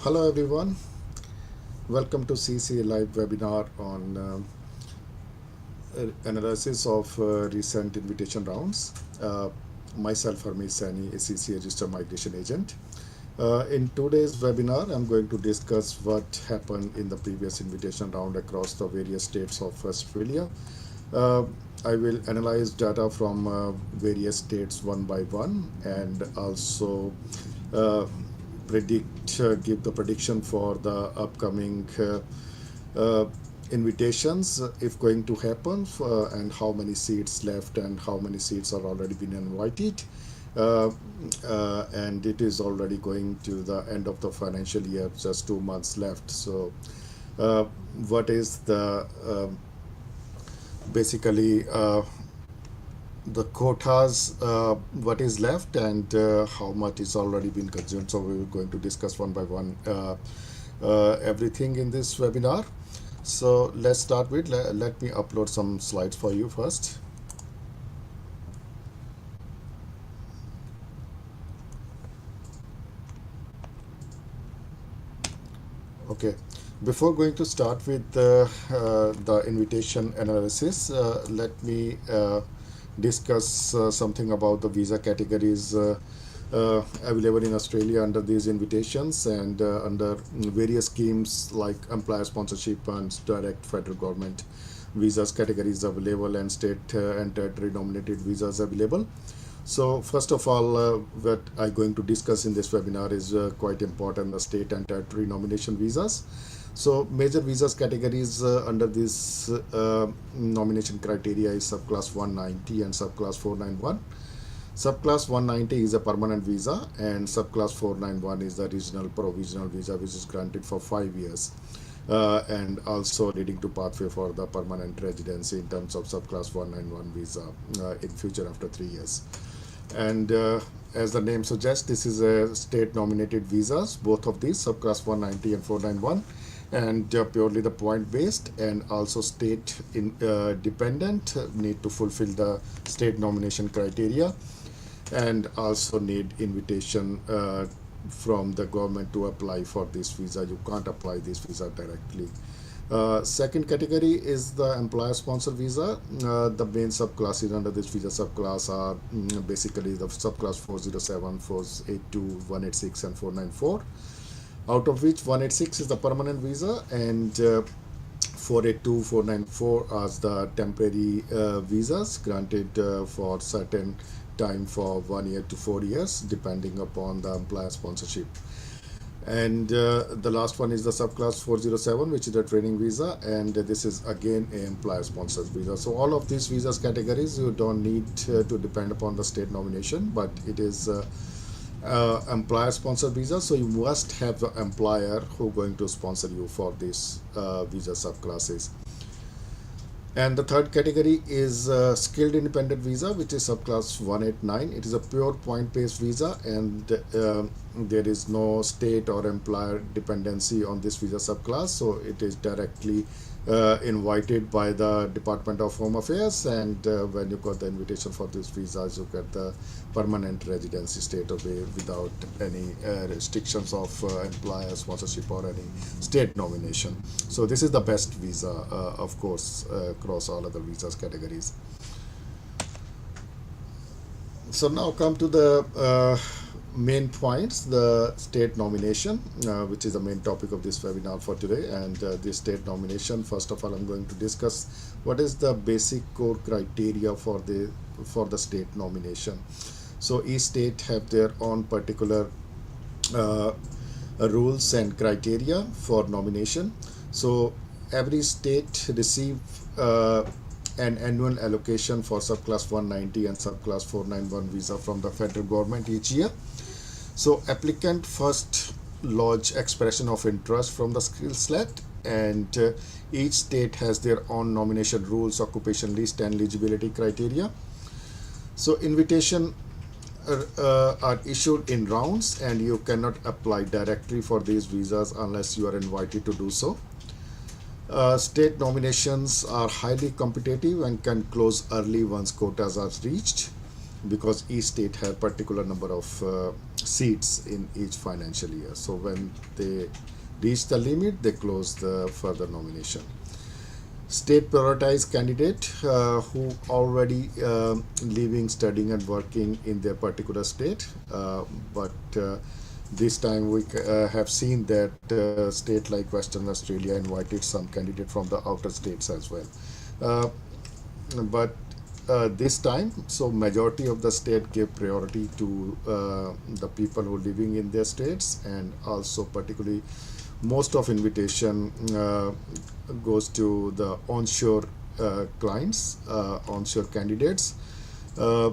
Hello everyone, welcome to CC live webinar on analysis of recent invitation rounds. Myself Harmeet Saini, a CC registered migration agent. In today's webinar, I'm going to discuss what happened in the previous invitation round across the various states of Australia. Uh, I will analyze data from various states one by one and also uh, give the prediction for the upcoming uh, invitations if going to happen and how many seats left and how many seats are already been invited. Uh, and it is already going to the end of the financial year, just 2 months left. So, uh, what is the basically the quotas, what is left and how much is already been consumed. So we're going to discuss one by one everything in this webinar. So let's start with, let me upload some slides for you first. Okay, before going to start with the invitation analysis, let me discuss something about the visa categories available in Australia under these invitations and under various schemes like employer sponsorship and direct federal government visas categories available and state and territory nominated visas available. So first of all, what I'm going to discuss in this webinar is quite important, the state and territory nomination visas. So major visas categories under this nomination criteria is subclass 190 and subclass 491. Subclass 190 is a permanent visa and subclass 491 is the regional provisional visa which is granted for 5 years and also leading to pathway for the permanent residency in terms of subclass 191 visa in future after 3 years. And as the name suggests, this is a state nominated visas, both of these subclass 190 and 491, and purely the point based and also state dependent, need to fulfill the state nomination criteria and also need invitation from the government to apply for this visa. You can't apply this visa directly. Second category is the employer sponsor visa. The main subclasses under this visa subclass are basically the subclass 407, 482, 186 and 494, out of which 186 is the permanent visa and 482, 494 as the temporary visas granted for certain time for 1 year to 4 years depending upon the employer sponsorship. And the last one is the subclass 407, which is the training visa, and this is again a employer sponsored visa. So all of these visas categories you don't need to depend upon the state nomination, but it is employer sponsored visa, so you must have the employer who going to sponsor you for these visa subclasses. And the third category is skilled independent visa, which is subclass 189. It is a pure point based visa and there is no state or employer dependency on this visa subclass. So it is directly invited by the Department of Home Affairs, and when you got the invitation for this visa, you get the permanent residency straight away without any restrictions of employer sponsorship or any state nomination. So this is the best visa, of course, across all other visas categories. So now come to the main points, the state nomination, which is the main topic of this webinar for today. And this state nomination, first of all, I'm going to discuss what is the basic core criteria for the state nomination. So each state have their own particular rules and criteria for nomination. So every state receive an annual allocation for subclass 190 and subclass 491 visa from the federal government each year. So applicant first lodge expression of interest from the skill set, and each state has their own nomination rules, occupation list and eligibility criteria. So invitation are issued in rounds and you cannot apply directly for these visas unless you are invited to do so. State nominations are highly competitive and can close early once quotas are reached, because each state has particular number of seats in each financial year. So when they reach the limit, they close the further nomination. State prioritized candidate who already living, studying, and working in their particular state. But this time we have seen that state like Western Australia invited some candidate from the outer states as well. Uh, but this time, so majority of the state gave priority to the people who living in their states, and also particularly most of invitation goes to the onshore clients, onshore candidates, uh,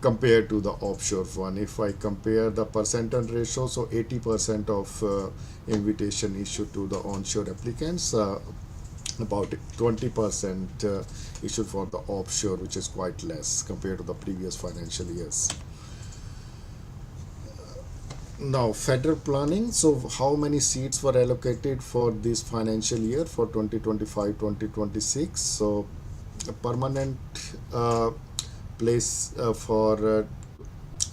compared to the offshore one. If I compare the percentage ratio, so 80% of invitation issued to the onshore applicants, about 20% issued for the offshore, which is quite less compared to the previous financial years. Now, federal planning. So, how many seats were allocated for this financial year for 2025-2026? So, a permanent place for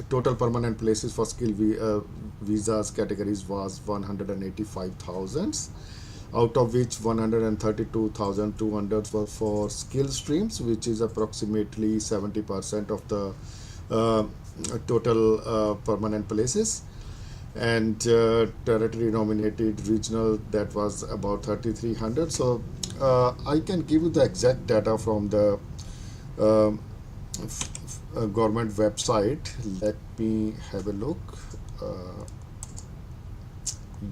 total permanent places for visas categories was 185,000, out of which 132,200 were for skill streams, which is approximately 70% of the uh, total permanent places. And territory nominated regional, that was about 3,300. So I can give you the exact data from the um, government website. Let me have a look. uh,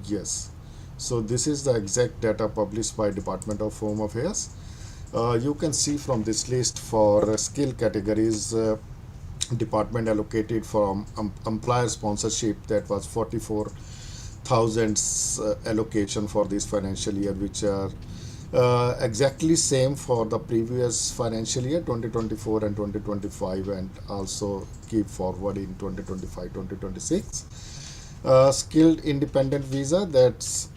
yes, so this is the exact data published by Department of Home Affairs. You can see from this list for skill categories, department allocated from employer sponsorship, that was 44,000 allocation for this financial year, which are exactly same for the previous financial year 2024 and 2025, and also keep forward in 2025-2026. Skilled independent visa, that's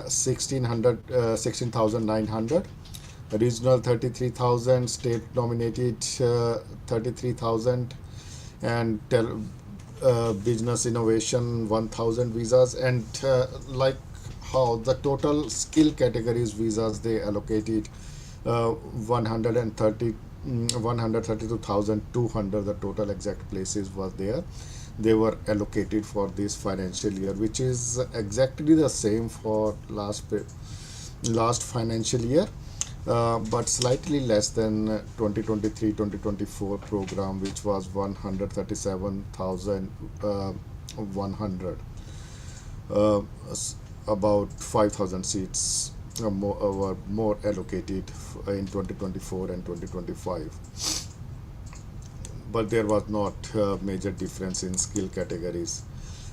16,900. Regional 33,000, state nominated 33,000, and business innovation 1,000 visas. And like how the total skill categories visas, they allocated 130 132,200, the total exact places was there. They were allocated for this financial year, which is exactly the same for last financial year, but slightly less than 2023-2024 program, which was 137,100, about 5,000 seats were more allocated in 2024 and 2025. But there was not major difference in skill categories.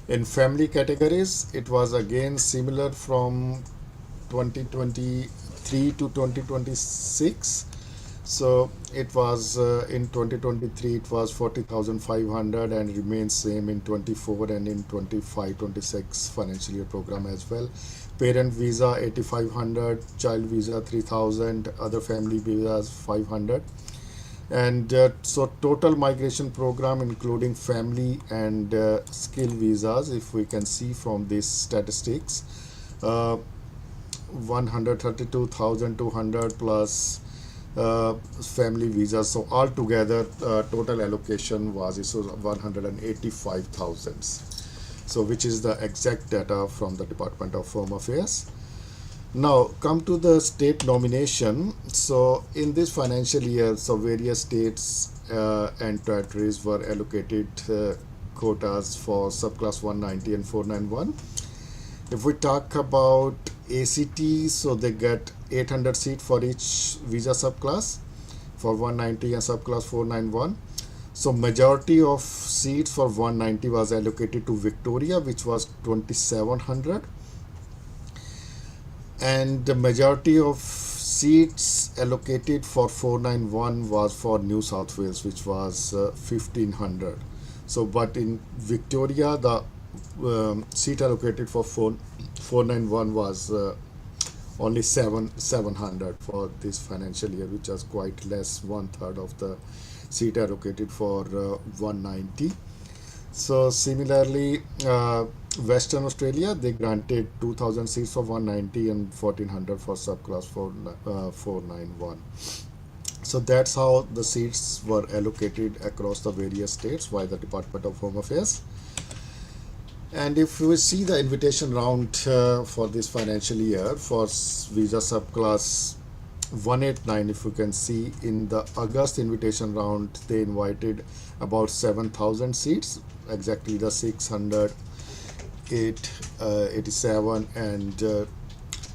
In family categories, it was again similar from 2023 to 2026. So it was in 2023 it was 40,500, and remains same in 24 and in 25-26 financial year program as well. Parent visa 8,500, child visa 3,000, other family visas 500. And so total migration program, including family and skill visas, if we can see from these statistics, 132,200 plus family visas. So altogether, total allocation was 185,000. So which is the exact data from the Department of Home Affairs. Now come to the state nomination. So in this financial year, so various states and territories were allocated quotas for subclass 190 and 491. If we talk about ACT, so they get 800 seats for each visa subclass for 190 and subclass 491. So majority of seats for 190 was allocated to Victoria, which was 2,700, and the majority of seats allocated for 491 was for New South Wales, which was 1,500. So but in Victoria, the seat allocated for 491 was only 700 for this financial year, which was quite less, one third of the seat allocated for 190. So similarly, Western Australia, they granted 2,000 seats for 190 and 1,400 for subclass 491. So that's how the seats were allocated across the various states by the Department of Home Affairs. And if we see the invitation round for this financial year for visa subclass 189, if you can see in the August invitation round, they invited about 7,000 seats, exactly the 687, and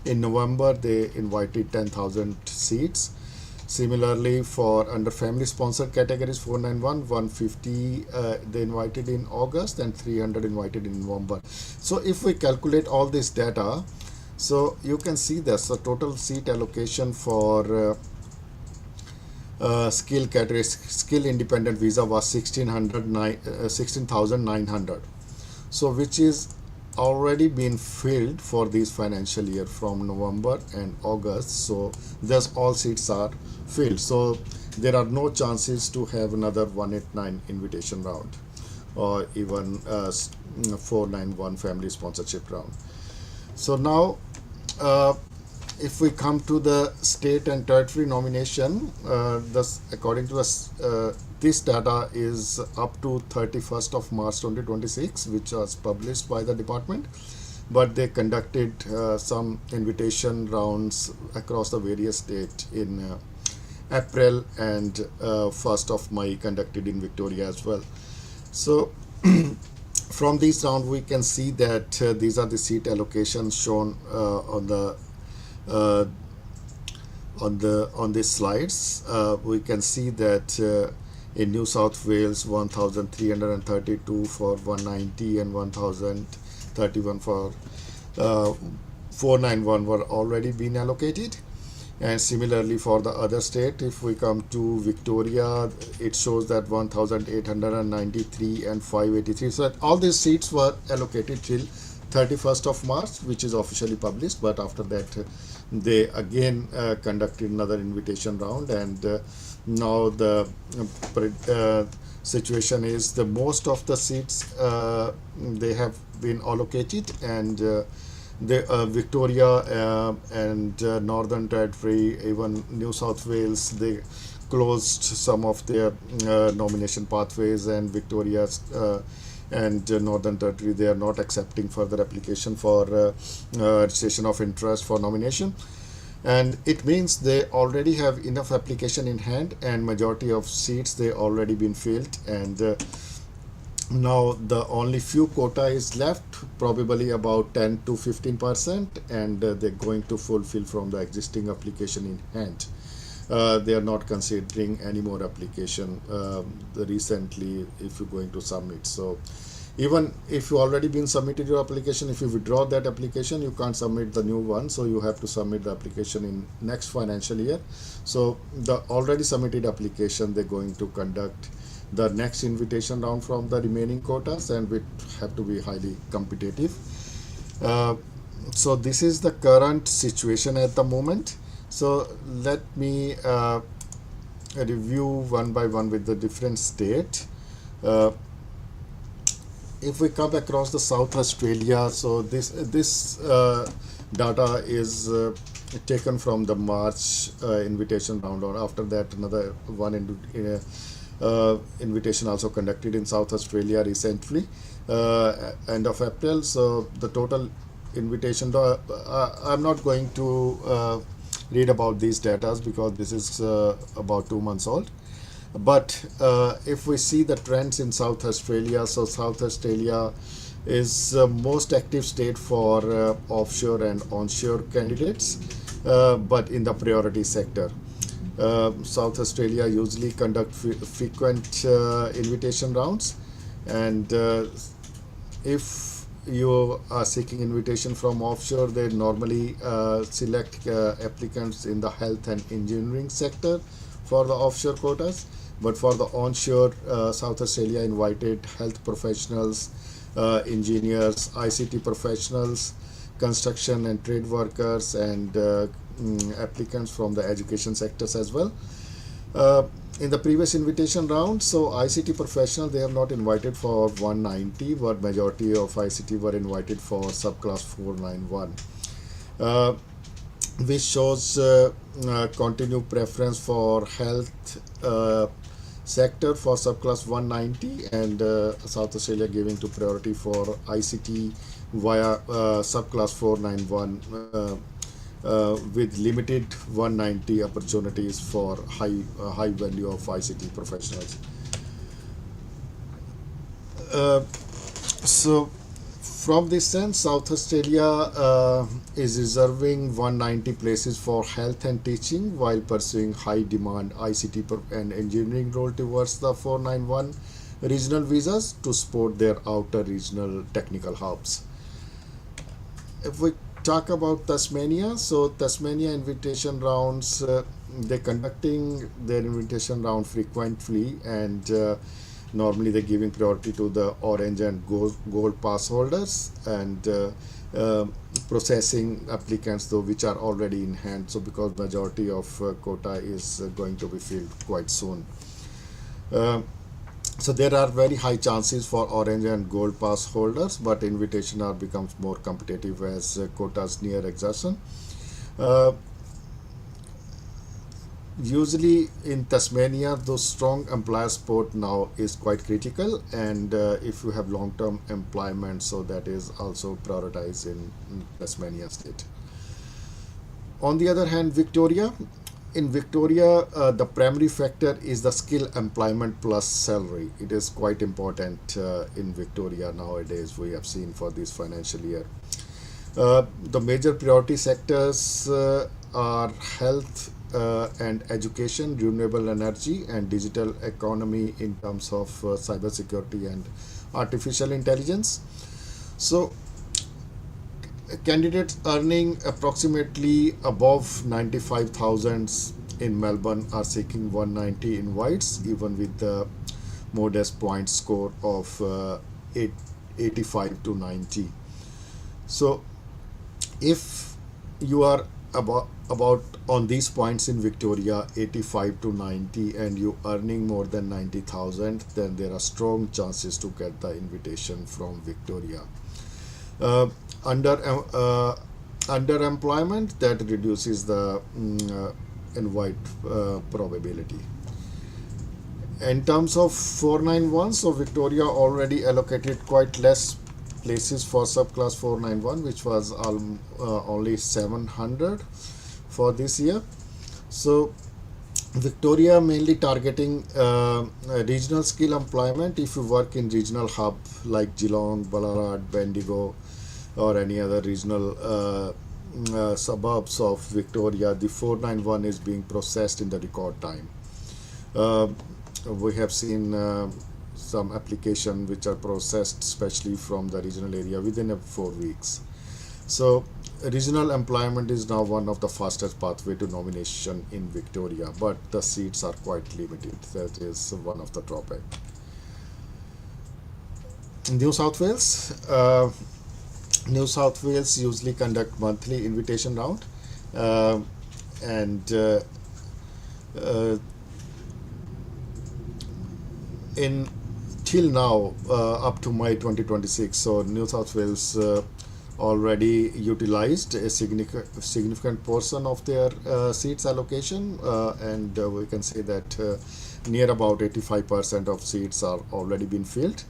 in November they invited 10,000 seats. Similarly, for under family sponsored categories 491, 150 they invited in August and 300 invited in November. So if we calculate all this data, so you can see this the total seat allocation for skill category, skill independent visa was 16,900. So which is already been filled for this financial year from November and August. So thus all seats are filled. So there are no chances to have another 189 invitation round or even 491 family sponsorship round. So now if we come to the state and territory nomination, according to us, this data is up to 31st of March 2026, which was published by the department. But they conducted some invitation rounds across the various states in April, and 1st of May conducted in Victoria as well. So from this round we can see that these are the seat allocations shown on these slides. We can see that in New South Wales 1,332 for 190 and 1,031 for 491 were already been allocated. And similarly for the other state, if we come to Victoria, it shows that 1,893 and 583. So all these seats were allocated till 31st of March, which is officially published. But after that, they again conducted another invitation round, and now the situation is the most of the seats they have been allocated, and Victoria and Northern Territory, even New South Wales, they closed some of their nomination pathways, and Victoria's and Northern Territory, they are not accepting further application for registration of interest for nomination. And it means they already have enough application in hand, and majority of seats they already been filled, and now the only few quota is left, probably about 10 to 15%, and they're going to fulfill from the existing application in hand. They are not considering any more application recently if you're going to submit. So even if you already been submitted your application, if you withdraw that application, you can't submit the new one, so you have to submit the application in next financial year. So the already submitted application, they're going to conduct the next invitation round from the remaining quotas, and we have to be highly competitive. So this is the current situation at the moment. So let me review one by one with the different state. If we come across the South Australia, so this data is taken from the March invitation round, or after that another one invitation also conducted in South Australia recently, end of April. So the total invitation, I'm not going to read about these data because this is about 2 months old. But if we see the trends in South Australia, so South Australia is the most active state for offshore and onshore candidates, but in the priority sector. South Australia usually conduct frequent invitation rounds, and if you are seeking invitation from offshore, they normally select applicants in the health and engineering sector for the offshore quotas. But for the onshore, South Australia invited health professionals, engineers, ICT professionals, construction and trade workers, and applicants from the education sectors as well. In the previous invitation round, so ICT professional, they have not invited for 190, but majority of ICT were invited for subclass 491, uh, which shows continued preference for health sector for subclass 190, and South Australia giving to priority for ICT via subclass 491, with limited 190 opportunities for high value of ICT professionals. Uh, so from this sense, South Australia is reserving 190 places for health and teaching while pursuing high demand ICT and engineering role towards the 491 regional visas to support their outer regional technical hubs. If we talk about Tasmania, so Tasmania invitation rounds, they're conducting their invitation round frequently, and normally they're giving priority to the orange and gold pass holders, and processing applicants though which are already in hand. So because majority of quota is going to be filled quite soon. Uh, so there are very high chances for orange and gold pass holders, but invitation are becomes more competitive as quotas near exhaustion. Uh, Usually in Tasmania, the strong employer support now is quite critical, and if you have long-term employment, so that is also prioritized in Tasmania state. On the other hand, in Victoria, the primary factor is the skill employment plus salary. It is quite important in Victoria nowadays, we have seen for this financial year. The major priority sectors are health and education, renewable energy, and digital economy in terms of cybersecurity and artificial intelligence. So, candidates earning approximately above 95,000 in Melbourne are seeking 190 invites, even with the modest point score of 85 to 90. So, if you are about on these points in Victoria, 85 to 90, and you earning more than 90,000, then there are strong chances to get the invitation from Victoria. uh, under Underemployment, that reduces the invite probability. In terms of 491, so Victoria already allocated quite less places for subclass 491, which was only 700 for this year. So Victoria mainly targeting regional skill employment. If you work in regional hub like Geelong, Ballarat, Bendigo, or any other regional suburbs of Victoria, the 491 is being processed in the record time. Uh, we have seen some application which are processed especially from the regional area within 4 weeks. So regional employment is now one of the fastest pathway to nomination in Victoria, but the seats are quite limited. That is one of the drawback. New South Wales. New South Wales usually conduct monthly invitation round, and uh, in till now up to May 2026. So New South Wales already utilized a significant portion of their seats allocation, and we can say that near about 85% of seats are already been filled.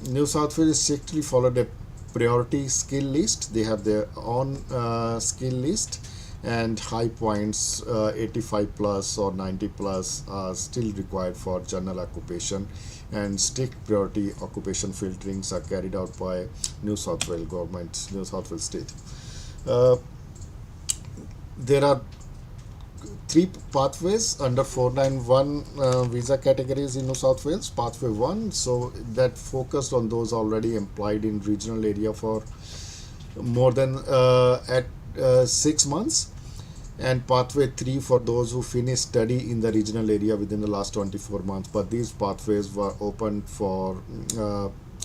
New South Wales strictly followed a priority skill list. They have their own skill list, and high points 85 plus or 90 plus are still required for general occupation, and strict priority occupation filterings are carried out by New South Wales government, New South Wales state. There are three pathways under 491 visa categories in New South Wales. Pathway 1, so that focused on those already employed in regional area for more than at 6 months, and pathway 3 for those who finished study in the regional area within the last 24 months. But these pathways were open for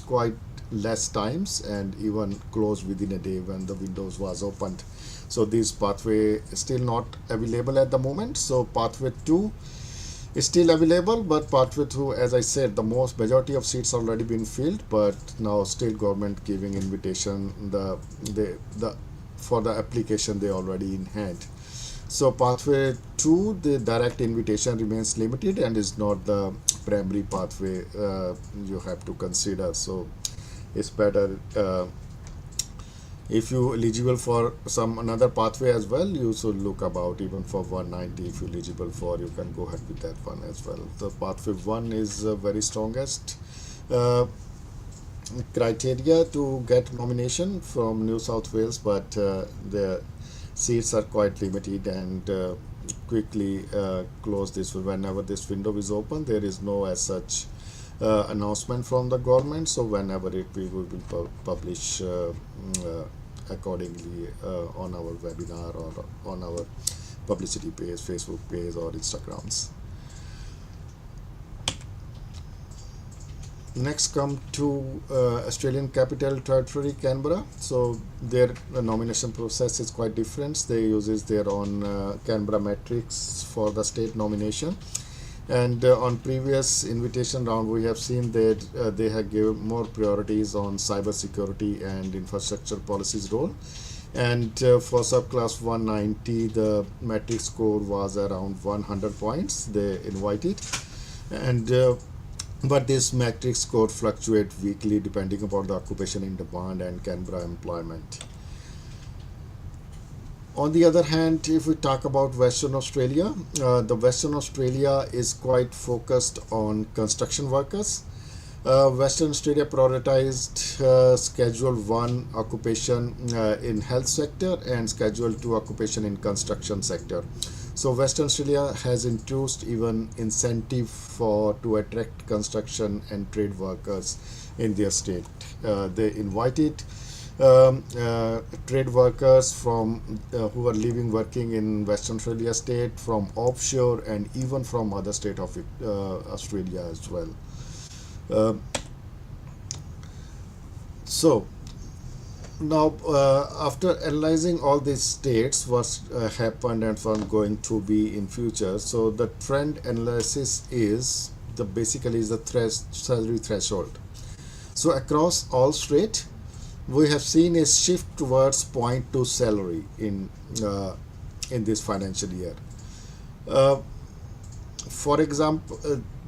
quite less times and even closed within a day when the windows was opened. So this pathway is still not available at the moment. So pathway 2 is still available, but pathway through, as I said, the most majority of seats already been filled, but now state government giving invitation the for the application they already in hand. So pathway to the direct invitation remains limited and is not the primary pathway you have to consider. So it's better if you eligible for some another pathway as well, you should look about even for 190. If you eligible for, you can go ahead with that one as well. The pathway one is very strongest uh, criteria to get nomination from New South Wales, but the seats are quite limited and quickly close this whenever this window is open. There is no as such announcement from the government, so whenever it we will publish accordingly on our webinar or on our publicity page, Facebook page or Instagrams. Next come to Australian Capital Territory, Canberra. So their nomination process is quite different. They uses their own Canberra metrics for the state nomination. And on previous invitation round, we have seen that they have given more priorities on cyber security and infrastructure policies role. And for subclass 190, the metric score was around 100 points. They invited, and but this metric score fluctuate weekly depending upon the occupation in demand and Canberra employment. On the other hand, if we talk about Western Australia, the Western Australia is quite focused on construction workers. Western Australia prioritized Schedule 1 occupation in health sector and Schedule 2 occupation in construction sector. So Western Australia has introduced even incentive for to attract construction and trade workers in their state. They invited trade workers from who are living working in Western Australia state, from offshore and even from other state of Australia as well. Uh, so now after analyzing all these states, what's happened and what's going to be in future, so the trend analysis is the basically is the salary threshold. So across all state we have seen a shift towards point to salary in this financial year. Uh, for example,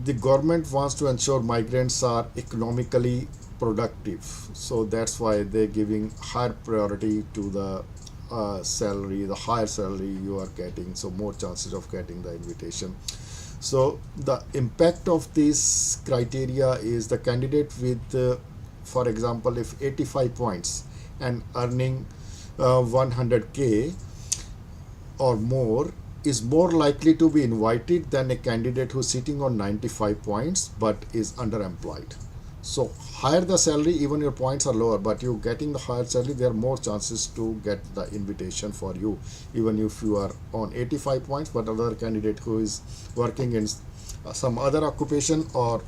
the government wants to ensure migrants are economically productive, so that's why they're giving higher priority to the salary. The higher salary you are getting, so more chances of getting the invitation. So the impact of this criteria is the candidate with for example, if 85 points and earning 100k or more is more likely to be invited than a candidate who's sitting on 95 points but is underemployed. So higher the salary, even your points are lower, but you getting the higher salary, there are more chances to get the invitation for you, even if you are on 85 points but other candidate who is working in some other occupation or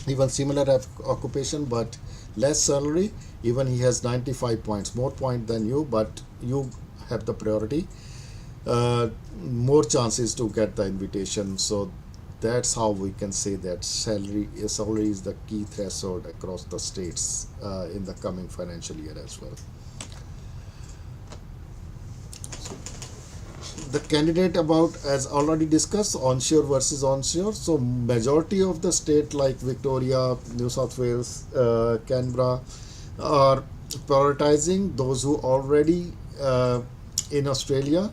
even similar occupation but less salary, even he has 95 points, more point than you, but you have the priority, more chances to get the invitation. So that's how we can say that salary is the key threshold across the states in the coming financial year as well. The candidate about, as already discussed, onshore versus onshore. So majority of the state like Victoria, New South Wales, Canberra are prioritizing those who already in Australia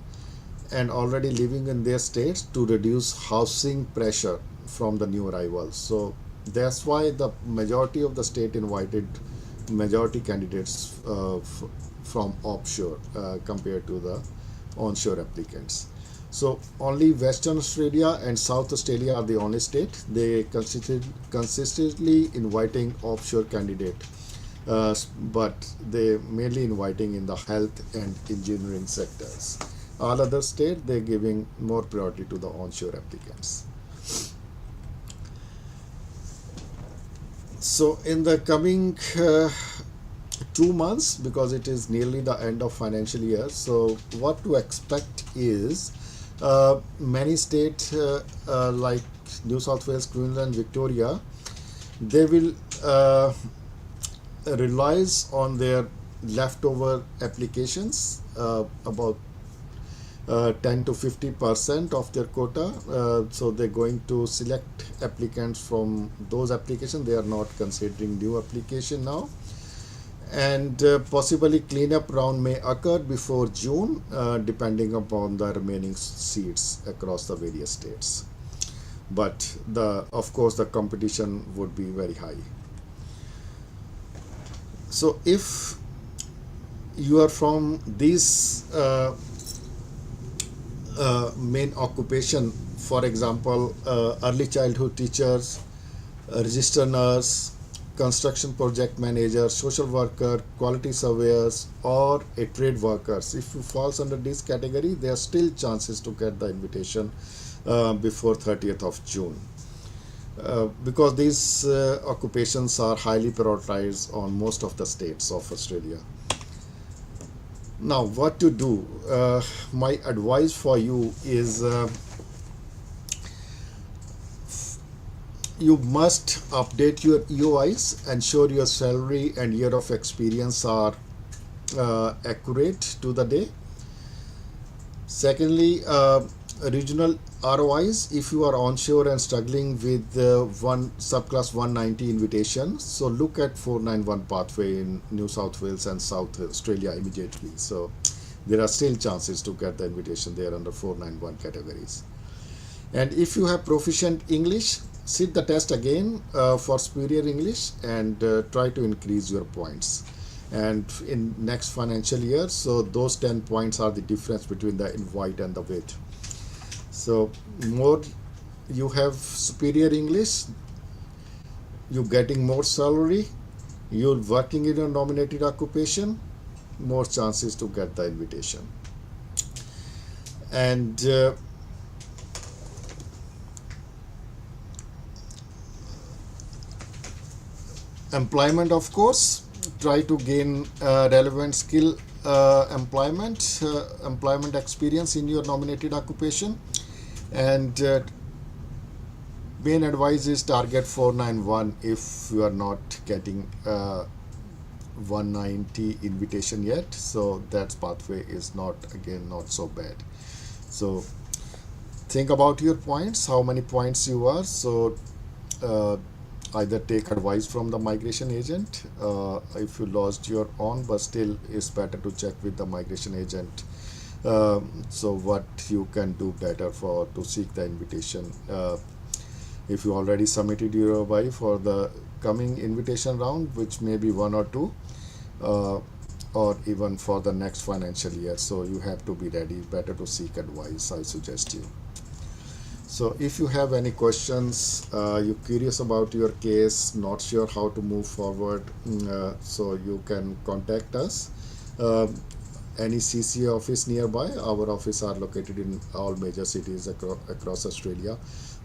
and already living in their states to reduce housing pressure from the new arrivals. So that's why the majority of the state invited majority candidates from offshore compared to the onshore applicants. So only Western Australia and South Australia are the only state they consistently inviting offshore candidate, but they mainly inviting in the health and engineering sectors. All other states they're giving more priority to the onshore applicants. So in the coming 2 months, because it is nearly the end of financial year, so what to expect is many states like New South Wales, Queensland, Victoria, they will relies on their leftover applications, about 10 to 50% of their quota. So they're going to select applicants from those applications. They are not considering new application now. And possibly cleanup round may occur before June, depending upon the remaining seats across the various states. But of course the competition would be very high. So if you are from these main occupation, for example, early childhood teachers, register nurse, construction project manager, social worker, quality surveyors, or a trade workers, if you falls under this category, there are still chances to get the invitation before 30th of June. Because these occupations are highly prioritized on most of the states of Australia. Now, what to do? My advice for you is you must update your EOIs, ensure your salary and year of experience are accurate to the day. Secondly, regional ROIs, if you are onshore and struggling with one subclass 190 invitation, so look at 491 pathway in New South Wales and South Australia immediately. So there are still chances to get the invitation there under 491 categories. And if you have proficient English, sit the test again for superior English and try to increase your points. And in next financial year, so those 10 points are the difference between the invite and the wait. So more you have superior English, you're getting more salary, you're working in a nominated occupation, more chances to get the invitation. And employment, of course, try to gain relevant skill employment experience in your nominated occupation. And main advice is target 491 if you are not getting 190 invitation yet. So that pathway is not so bad. So think about your points, how many points you are. So either take advice from the migration agent. If you lost your own, but still it's better to check with the migration agent. So what you can do better to seek the invitation. If you already submitted your OI for the coming invitation round, which may be 1 or 2, or even for the next financial year, so you have to be ready. Better to seek advice, I suggest you. So if you have any questions, you're curious about your case, not sure how to move forward, so you can contact us. Any CCA office nearby, our office are located in all major cities across Australia,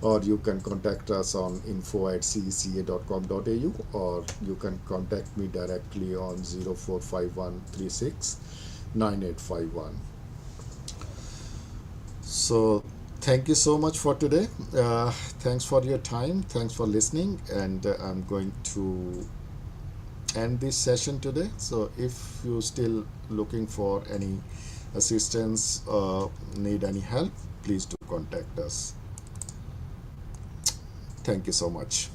or you can contact us on info@ceca.com.au, or you can contact me directly on 0451369851. So thank you so much for today. Thanks for your time. Thanks for listening. And I'm going to end this session today. So if you're still looking for any assistance, need any help, please do contact us. Thank you so much.